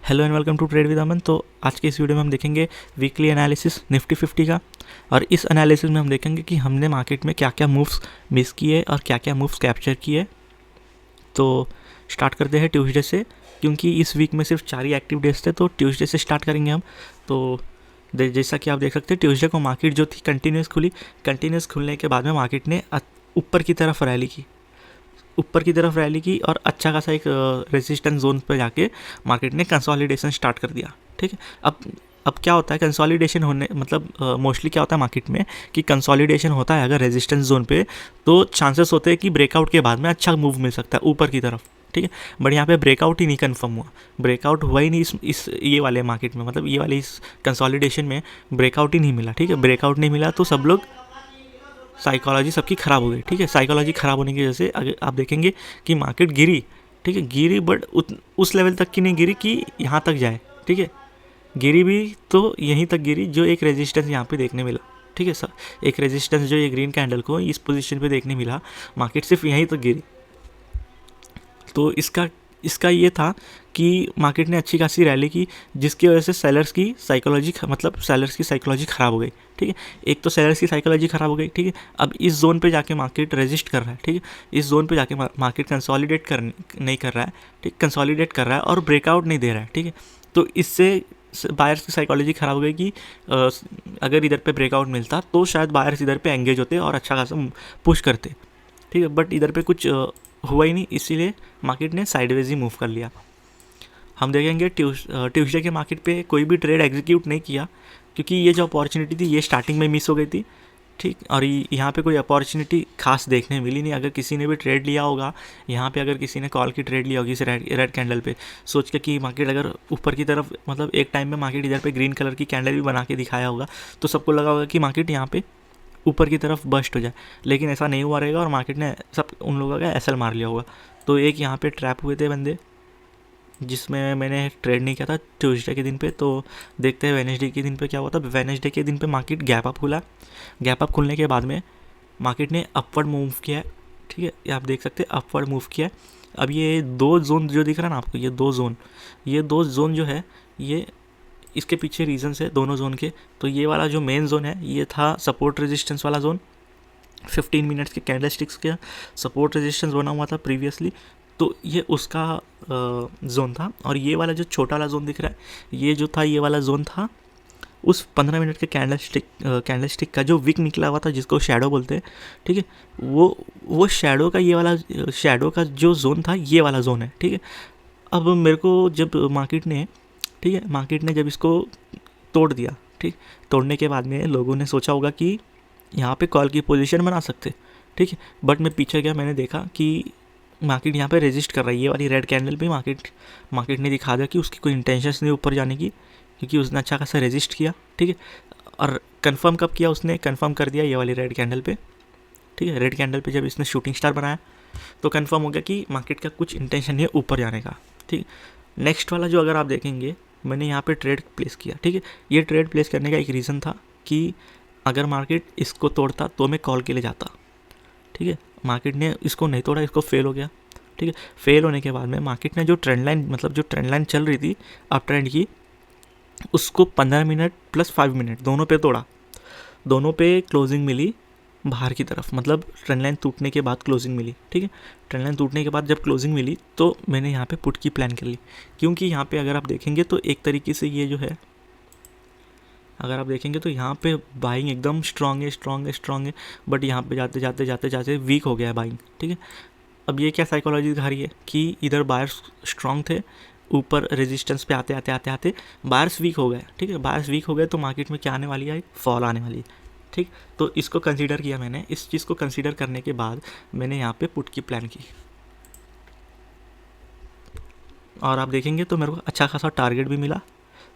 Hello and welcome to trade with Aman. तो आज के इस वीडियो में हम देखेंगे वीकली एनालिसिस निफ्टी 50 का। और इस एनालिसिस में हम देखेंगे कि हमने मार्केट में क्या क्या मूव्स मिस किए और क्या क्या मूव्स कैप्चर किए। तो स्टार्ट करते हैं ट्यूसडे से, क्योंकि इस वीक में सिर्फ 4 ही एक्टिव डेज थे, तो ट्यूसडे से स्टार्ट करेंगे हम। तो जैसा कि आप देख सकते हैं, ट्यूसडे को मार्केट जो थी कंटिन्यूस खुली। कंटिन्यूस खुलने के बाद में मार्केट ने ऊपर की तरफ रैली की और अच्छा खासा एक रेजिस्टेंस जोन पर जाके मार्केट ने कंसोलिडेशन स्टार्ट कर दिया। ठीक है, अब क्या होता है कंसोलिडेशन होने मतलब मोस्टली क्या होता है मार्केट में कि कंसोलिडेशन होता है अगर रेजिस्टेंस जोन पे, तो चांसेस होते हैं कि ब्रेकआउट के बाद में अच्छा मूव मिल सकता है ऊपर की तरफ। ठीक है, बट यहाँ पे ब्रेकआउट ही नहीं कंफर्म हुआ, ब्रेकआउट हुआ ही नहीं इस ये वाले मार्केट में, मतलब ये वाले इस कंसोलिडेशन में ब्रेकआउट ही नहीं मिला। ठीक है, ब्रेकआउट नहीं मिला तो सब लोग साइकोलॉजी सबकी ख़राब हो गई। ठीक है, साइकोलॉजी ख़राब होने की वजह से अगर आप देखेंगे कि मार्केट गिरी। ठीक है, गिरी बट उस लेवल तक की नहीं गिरी कि यहाँ तक जाए। ठीक है, गिरी भी तो यहीं तक गिरी जो एक रेजिस्टेंस यहाँ पे देखने मिला। ठीक है सर, एक रेजिस्टेंस जो ये ग्रीन कैंडल को इस पोजीशन पे देखने मिला, मार्केट सिर्फ यहीं तक गिरी। तो इसका ये था कि मार्केट ने अच्छी खासी रैली की, जिसकी वजह से सेलर्स की साइकोलॉजी ख़राब हो गई। ठीक है, एक तो सेलर्स की साइकोलॉजी ख़राब हो गई। ठीक है, अब इस जोन पे जाके मार्केट रेजिस्ट कर रहा है। ठीक है, इस जोन पे जाके मार्केट कंसोलिडेट नहीं कर रहा है। ठीक, कंसोलिडेट कर रहा है और ब्रेकआउट नहीं दे रहा है। ठीक है, तो इससे बायर्स की साइकोलॉजी ख़राब हो गई कि अगर इधर पे ब्रेकआउट मिलता तो शायद बायर्स इधर पे एंगेज होते और अच्छा खासा पुश करते। ठीक है, बट इधर पे कुछ हुआ ही नहीं, इसीलिए मार्केट ने साइडवेज ही मूव कर लिया। हम देखेंगे ट्यूसडे के मार्केट पे कोई भी ट्रेड एग्जीक्यूट नहीं किया, क्योंकि ये जो अपॉर्चुनिटी थी ये स्टार्टिंग में मिस हो गई थी। ठीक, और यहाँ पे कोई अपॉर्चुनिटी खास देखने मिली नहीं। अगर किसी ने भी ट्रेड लिया होगा यहाँ पे, अगर किसी ने कॉल की ट्रेड लिया होगी इस रेड कैंडल पे, सोच के कि मार्केट अगर ऊपर की तरफ, मतलब एक टाइम में मार्केट इधर पे ग्रीन कलर की कैंडल भी बना के दिखाया होगा, तो सबको लगा होगा कि मार्केट यहाँ पे ऊपर की तरफ बस्ट हो जाए, लेकिन ऐसा नहीं हुआ रहेगा और मार्केट ने सब उन लोगों का एसएल मार लिया होगा। तो एक यहाँ पे ट्रैप हुए थे बंदे, जिसमें मैंने ट्रेड नहीं किया था ट्यूसडे के दिन पे। तो देखते हैं वेडनेसडे के दिन पे क्या हुआ था। वेडनेसडे के दिन पे मार्केट गैप अप खुला। गैप अप खुलने के बाद में मार्केट ने अपवर्ड मूव किया है। ठीक है, ये आप देख सकते हैं अपवर्ड मूव किया है। अब ये 2 जोन जो दिख रहा है ना आपको, ये दो जोन जो है, ये इसके पीछे रीजंस है दोनों जोन के। तो ये वाला जो मेन जोन है ये था सपोर्ट रेजिस्टेंस वाला जोन, 15 मिनट्स के कैंडलस्टिक्स का सपोर्ट रेजिस्टेंस बना हुआ था प्रीवियसली, तो ये उसका जोन था। और ये वाला जो छोटा वाला जोन दिख रहा है, ये जो था ये वाला जोन था उस 15 मिनट के कैंडलस्टिक का जो विक निकला हुआ था, जिसको शैडो बोलते हैं। ठीक है, वो शैडो का, ये वाला शैडो का जो जोन था ये वाला जोन है। ठीक है, अब मेरे को जब मार्केट ने जब इसको तोड़ दिया, ठीक, तोड़ने के बाद में लोगों ने सोचा होगा कि यहाँ पे कॉल की पोजीशन बना सकते। ठीक है, बट मैं पीछे गया, मैंने देखा कि मार्केट यहाँ पे रेजिस्ट कर रहा है। ये वाली रेड कैंडल पे मार्केट ने दिखा दिया कि उसकी कोई इंटेंशंस नहीं ऊपर जाने की, क्योंकि उसने अच्छा खासा रेजिस्ट किया। ठीक है, और कंफर्म कब किया, उसने कंफर्म कर दिया ये वाली रेड कैंडल पे। ठीक है, रेड कैंडल पे जब इसने शूटिंग स्टार बनाया तो कंफर्म हो गया कि मार्केट का कुछ इंटेंशन नहीं है ऊपर जाने का। ठीक, नेक्स्ट वाला जो अगर आप देखेंगे, मैंने यहाँ पे ट्रेड प्लेस किया। ठीक है, ये ट्रेड प्लेस करने का एक रीज़न था कि अगर मार्केट इसको तोड़ता तो मैं कॉल के लिए जाता। ठीक है, मार्केट ने इसको नहीं तोड़ा, इसको फेल हो गया। ठीक है, फेल होने के बाद में मार्केट ने जो ट्रेंड लाइन चल रही थी अप ट्रेंड की, उसको 15 मिनट प्लस 5 मिनट दोनों पे तोड़ा। दोनों पे क्लोजिंग मिली बाहर की तरफ, मतलब ट्रेंड लाइन टूटने के बाद क्लोजिंग मिली। ठीक है, ट्रेंड लाइन टूटने के बाद जब क्लोजिंग मिली तो मैंने यहाँ पे पुट की प्लान कर ली, क्योंकि यहाँ पे अगर आप देखेंगे तो एक तरीके से ये जो है, अगर आप देखेंगे तो यहाँ पे बाइंग एकदम स्ट्रांग है, बट यहाँ पे जाते वीक हो गया है बाइंग। ठीक है, अब ये क्या साइकोलॉजी दिखा रही है कि इधर बायर्स स्ट्रांग थे, ऊपर रेजिस्टेंस पे आते बायर्स वीक हो गए। ठीक है, बायर्स वीक हो गए तो मार्केट में क्या आने वाली है, फॉल आने वाली है। ठीक, तो इसको कंसीडर किया मैंने। इस चीज़ को कंसीडर करने के बाद मैंने यहाँ पे पुट की प्लान की, और आप देखेंगे तो मेरे को अच्छा खासा टारगेट भी मिला।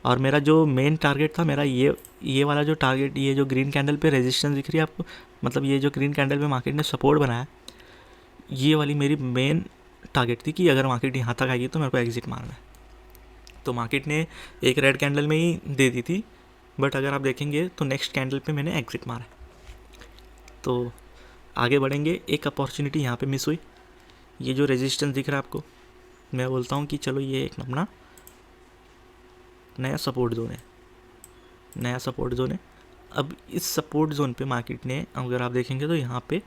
और मेरा जो मेन टारगेट था, मेरा ये वाला जो टारगेट, ये जो ग्रीन कैंडल पे रेजिस्टेंस दिख रही है आपको, मतलब ये जो ग्रीन कैंडल पे मार्केट ने सपोर्ट बनाया, ये वाली मेरी मेन टारगेट थी कि अगर मार्केट यहाँ तक आएगी तो मेरे को एग्जिट मारना है। तो मार्केट ने एक रेड कैंडल में ही दे दी थी, बट अगर आप देखेंगे तो नेक्स्ट कैंडल पे मैंने एग्जिट मारा। तो आगे बढ़ेंगे, एक अपॉर्चुनिटी यहाँ पे मिस हुई। ये जो रेजिस्टेंस दिख रहा है आपको, मैं बोलता हूँ कि चलो ये एक अपना नया सपोर्ट जोन है, नया सपोर्ट जोन है। अब इस सपोर्ट जोन पे मार्केट ने, अगर आप देखेंगे तो यहाँ पे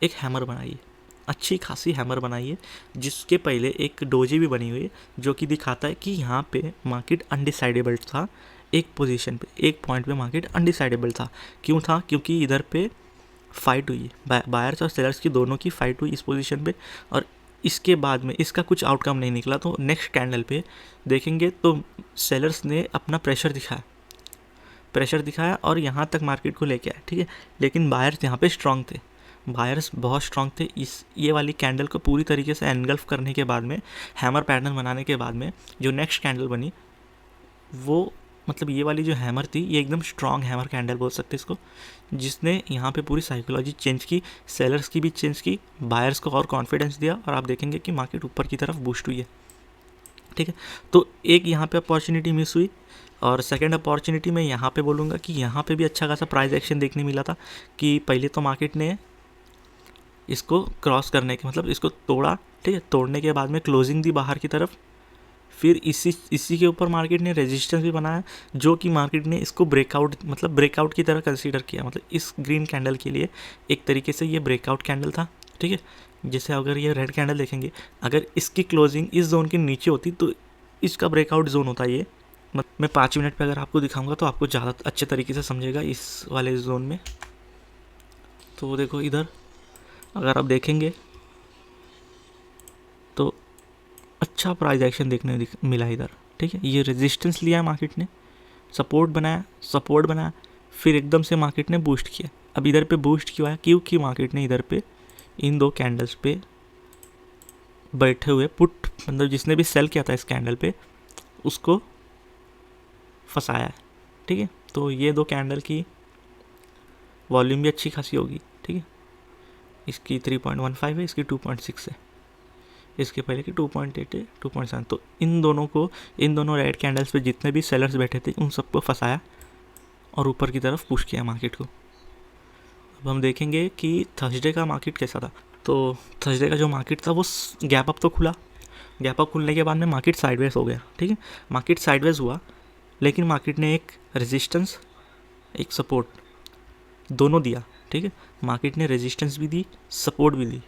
एक हैमर बनाई है, अच्छी खासी हैमर बनाई है, जिसके पहले एक डोजी भी बनी हुई है, जो कि दिखाता है कि यहाँ पे मार्केट अनडिसाइडेबल था। एक पोजीशन पे, एक पॉइंट पे मार्केट अनडिसाइडेबल था। क्यों था? क्योंकि इधर पे फाइट हुई, बायर्स और सेलर्स की दोनों की फाइट हुई इस पोजीशन पे, और इसके बाद में इसका कुछ आउटकम नहीं निकला। तो नेक्स्ट कैंडल पे देखेंगे तो सेलर्स ने अपना प्रेशर दिखाया और यहाँ तक मार्केट को लेके आया, ठीक है। लेकिन बायर्स यहाँ पे स्ट्रांग थे, बायर्स बहुत स्ट्रांग थे। ये वाली कैंडल को पूरी तरीके से एनगल्फ करने के बाद में, हैमर पैटर्न बनाने के बाद में जो नेक्स्ट कैंडल बनी, वो मतलब ये वाली जो हैमर थी, ये एकदम स्ट्रांग हैमर कैंडल बोल सकते इसको, जिसने यहाँ पे पूरी साइकोलॉजी चेंज की, सेलर्स की भी चेंज की, बायर्स को और कॉन्फिडेंस दिया, और आप देखेंगे कि मार्केट ऊपर की तरफ बूस्ट हुई है, ठीक है। तो एक यहाँ पे अपॉर्चुनिटी मिस हुई, और सेकेंड अपॉर्चुनिटी मैं यहाँ पे बोलूँगा कि यहाँ पे भी अच्छा खासा प्राइस एक्शन देखने मिला था। कि पहले तो मार्केट ने इसको क्रॉस करने के मतलब इसको तोड़ा, ठीक है। तोड़ने के बाद में क्लोजिंग दी बाहर की तरफ, फिर इसी के ऊपर मार्केट ने रेजिस्टेंस भी बनाया, जो कि मार्केट ने इसको ब्रेकआउट की तरह कंसीडर किया। मतलब इस ग्रीन कैंडल के लिए एक तरीके से ये ब्रेकआउट कैंडल था, ठीक है। जैसे अगर ये रेड कैंडल देखेंगे, अगर इसकी क्लोजिंग इस जोन के नीचे होती तो इसका ब्रेकआउट जोन होता ये। मैं 5 मिनट पे अगर आपको दिखाऊंगा तो आपको ज़्यादा अच्छे तरीके से समझेगा इस वाले जोन में। तो देखो इधर अगर आप देखेंगे तो अच्छा प्राइस एक्शन देखने मिला इधर, ठीक है। ये रेजिस्टेंस लिया है मार्केट ने, सपोर्ट बनाया, फिर एकदम से मार्केट ने बूस्ट किया। अब इधर पे बूस्ट क्यों आया? क्योंकि मार्केट ने इधर पे इन दो कैंडल्स पे बैठे हुए पुट, मतलब जिसने भी सेल किया था इस कैंडल पे, उसको फंसाया है, ठीक है। तो ये दो कैंडल की वॉल्यूम भी अच्छी खासी होगी, ठीक है। इसकी 3.15 है, इसकी 2.6 है, इसके पहले की 2.8 है, 2.7। तो इन दोनों रेड कैंडल्स पे जितने भी सेलर्स बैठे थे उन सबको फंसाया और ऊपर की तरफ पुश किया मार्केट को। अब हम देखेंगे कि थर्सडे का मार्केट कैसा था। तो थर्सडे का जो मार्केट था वो गैप अप तो खुला, गैप अप खुलने के बाद में मार्केट साइडवेज हो गया, ठीक है। मार्केट साइडवेज हुआ, लेकिन मार्केट ने एक रेजिस्टेंस, एक सपोर्ट दोनों दिया, ठीक है। मार्केट ने रेजिस्टेंस भी दी, सपोर्ट भी दी,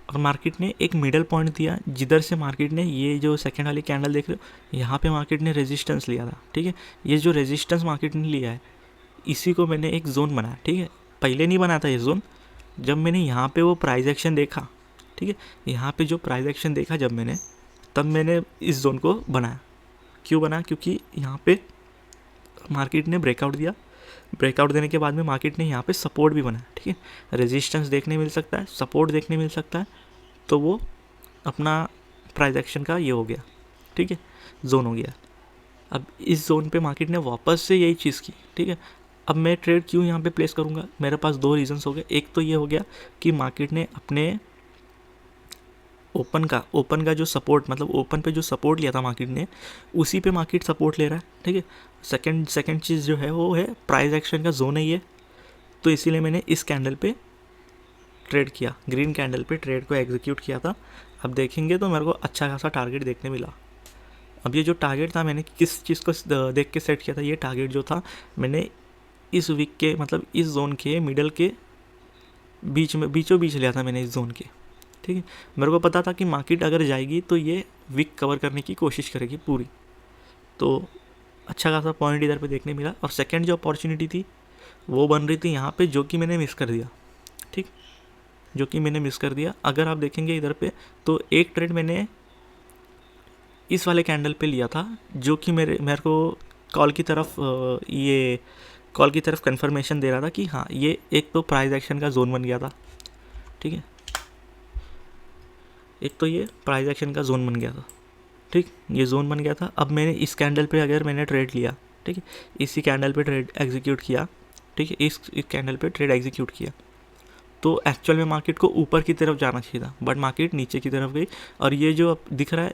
और मार्केट ने एक मिडल पॉइंट दिया, जिधर से मार्केट ने ये जो सेकंड वाली कैंडल देख रहे हो, यहाँ पे मार्केट ने रेजिस्टेंस लिया था, ठीक है। ये जो रेजिस्टेंस मार्केट ने लिया है, इसी को मैंने एक जोन बनाया, ठीक है। पहले नहीं बनाया था ये जोन, जब मैंने यहाँ पे वो प्राइस एक्शन देखा, ठीक है, यहाँ पे जो प्राइस एक्शन देखा जब मैंने, तब मैंने इस जोन को बनाया। क्यों बनाया? क्योंकि यहाँ पे मार्केट ने ब्रेकआउट दिया, ब्रेकआउट देने के बाद में मार्केट ने यहाँ पे सपोर्ट भी बनाया, ठीक है। रेजिस्टेंस देखने मिल सकता है, सपोर्ट देखने मिल सकता है, तो वो अपना प्राइस एक्शन का ये हो गया, ठीक है, जोन हो गया। अब इस जोन पे मार्केट ने वापस से यही चीज़ की, ठीक है। अब मैं ट्रेड क्यों यहाँ पे प्लेस करूँगा? मेरे पास 2 रीजंस हो गए। एक तो ये हो गया कि मार्केट ने अपने ओपन का जो सपोर्ट, मतलब ओपन पे जो सपोर्ट लिया था मार्केट ने, उसी पे मार्केट सपोर्ट ले रहा है, ठीक है। सेकंड चीज़ जो है वो है प्राइस एक्शन का जोन है ये, तो इसीलिए मैंने इस कैंडल पे ट्रेड किया, ग्रीन कैंडल पे ट्रेड को एग्जीक्यूट किया था। अब देखेंगे तो मेरे को अच्छा खासा टारगेट देखने मिला। अब ये जो टारगेट था मैंने किस चीज़ को देख के सेट किया था, ये टारगेट जो था मैंने इस वीक के, मतलब इस जोन के मिडल के बीचों बीच लिया था मैंने इस जोन के, ठीक है। मेरे को पता था कि मार्केट अगर जाएगी तो ये वीक कवर करने की कोशिश करेगी पूरी, तो अच्छा खासा पॉइंट इधर पे देखने मिला। और सेकंड जो अपॉर्चुनिटी थी वो बन रही थी यहाँ पे, जो कि मैंने मिस कर दिया, ठीक, जो कि मैंने मिस कर दिया। अगर आप देखेंगे इधर पे तो एक ट्रेड मैंने इस वाले कैंडल पे लिया था, जो कि मेरे को कॉल की तरफ कंफर्मेशन दे रहा था कि हाँ ये एक तो प्राइस एक्शन का जोन बन गया था, ठीक है, एक तो ये प्राइस एक्शन का जोन बन गया था, ठीक, ये जोन बन गया था। अब मैंने इस कैंडल पे अगर मैंने ट्रेड लिया, ठीक है, इसी कैंडल पे ट्रेड एग्जीक्यूट किया, ठीक है, इस कैंडल पे ट्रेड एग्जीक्यूट किया, तो एक्चुअल में मार्केट को ऊपर की तरफ जाना चाहिए था, बट मार्केट नीचे की तरफ गई। और ये जो अब दिख रहा है,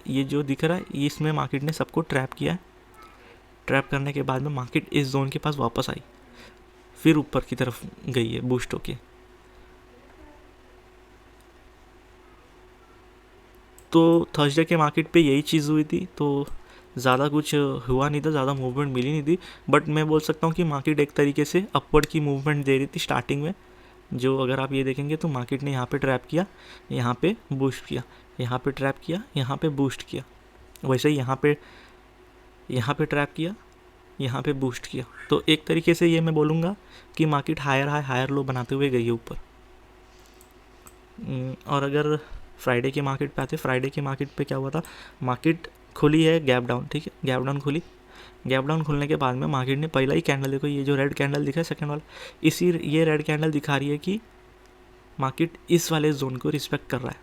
ये इसमें मार्केट ने सबको ट्रैप किया है। ट्रैप करने के बाद में मार्केट इस जोन के पास वापस आई, फिर ऊपर की तरफ गई है बूस्ट होके। तो थर्सडे के मार्केट पे यही चीज़ हुई थी। तो ज़्यादा कुछ हुआ नहीं था, ज़्यादा मूवमेंट मिली नहीं थी, बट मैं बोल सकता हूँ कि मार्केट एक तरीके से अपवर्ड की मूवमेंट दे रही थी स्टार्टिंग में। जो अगर आप ये देखेंगे तो मार्केट ने यहाँ पे ट्रैप किया, यहाँ पे बूस्ट किया, यहाँ पे ट्रैप किया, यहाँ पे बूस्ट किया, वैसे ही यहाँ पे ट्रैप किया, यहाँ पे बूस्ट किया। तो एक तरीके से ये मैं बोलूँगा कि market higher high higher low बनाते हुए गई है ऊपर। और अगर फ्राइडे के मार्केट पे आते, फ्राइडे के मार्केट पे क्या हुआ था, मार्केट खुली है गैप डाउन, ठीक है, गैप डाउन खुली। गैप डाउन खुलने के बाद में मार्केट ने पहला ही कैंडल, देखो ये जो रेड कैंडल दिखा है सेकंड वाला, ये रेड कैंडल दिखा रही है कि मार्केट इस वाले जोन को रिस्पेक्ट कर रहा है,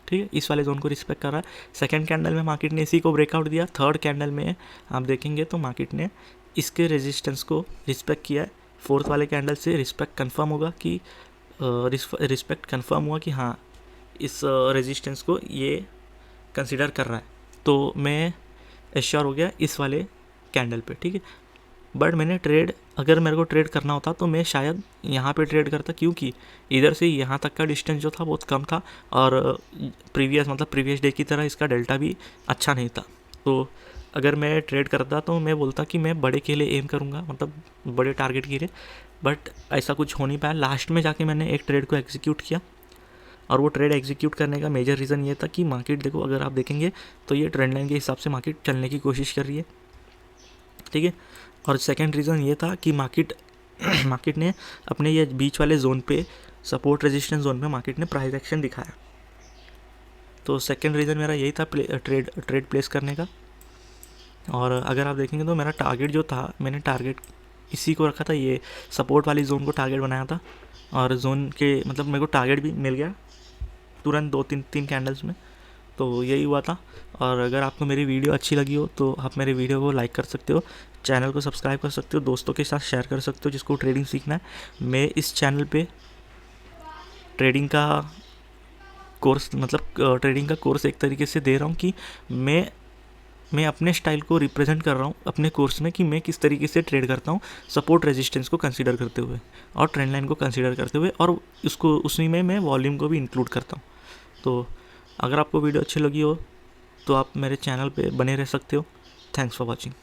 ठीक है, इस वाले जोन को रिस्पेक्ट कर रहा है। सेकंड कैंडल में मार्केट ने इसी को ब्रेकआउट दिया। थर्ड कैंडल में आप देखेंगे तो मार्केट ने इसके रेजिस्टेंस को रिस्पेक्ट किया है। फोर्थ वाले कैंडल से रिस्पेक्ट कंफर्म होगा कि रिस्पेक्ट कंफर्म हुआ कि हाँ इस रेजिस्टेंस को ये कंसिडर कर रहा है, तो मैं एश्योर हो गया इस वाले कैंडल पे, ठीक है। बट मैंने ट्रेड, अगर मेरे को ट्रेड करना होता तो मैं शायद यहाँ पे ट्रेड करता, क्योंकि इधर से यहाँ तक का डिस्टेंस जो था बहुत कम था और प्रीवियस डे की तरह इसका डेल्टा भी अच्छा नहीं था। तो अगर मैं ट्रेड करता तो मैं बोलता कि मैं बड़े के लिए एम करूँगा, मतलब बड़े टारगेट के लिए, बट ऐसा कुछ हो नहीं पाया। लास्ट में जाके मैंने एक ट्रेड को एग्जीक्यूट किया और वो ट्रेड एग्जीक्यूट करने का मेजर रीज़न ये था कि मार्केट, देखो अगर आप देखेंगे तो ये ट्रेंड लाइन के हिसाब से मार्केट चलने की कोशिश कर रही है, ठीक है। और सेकंड रीज़न ये था कि मार्केट ने अपने ये बीच वाले जोन पे, सपोर्ट रेजिस्टेंस जोन पे मार्केट ने प्राइस एक्शन दिखाया। तो सेकंड रीज़न मेरा यही था ट्रेड प्लेस करने का। और अगर आप देखेंगे तो मेरा टारगेट जो था, मैंने टारगेट इसी को रखा था, ये सपोर्ट वाली जोन को टारगेट बनाया था और जोन के मतलब मेरे को टारगेट भी मिल गया तुरंत 2-3 कैंडल्स में। तो यही हुआ था। और अगर आपको मेरी वीडियो अच्छी लगी हो तो आप मेरे वीडियो को लाइक कर सकते हो, चैनल को सब्सक्राइब कर सकते हो, दोस्तों के साथ शेयर कर सकते हो जिसको ट्रेडिंग सीखना है। मैं इस चैनल पे ट्रेडिंग का कोर्स एक तरीके से दे रहा हूँ कि मैं अपने स्टाइल को रिप्रेजेंट कर रहा हूँ अपने कोर्स में, कि मैं किस तरीके से ट्रेड करता हूँ सपोर्ट रेजिस्टेंस को कंसीडर करते हुए और ट्रेंड लाइन को कंसीडर करते हुए, और उसी में मैं वॉल्यूम को भी इंक्लूड करता हूँ। तो अगर आपको वीडियो अच्छी लगी हो तो आप मेरे चैनल पे बने रह सकते हो। Thanks for watching.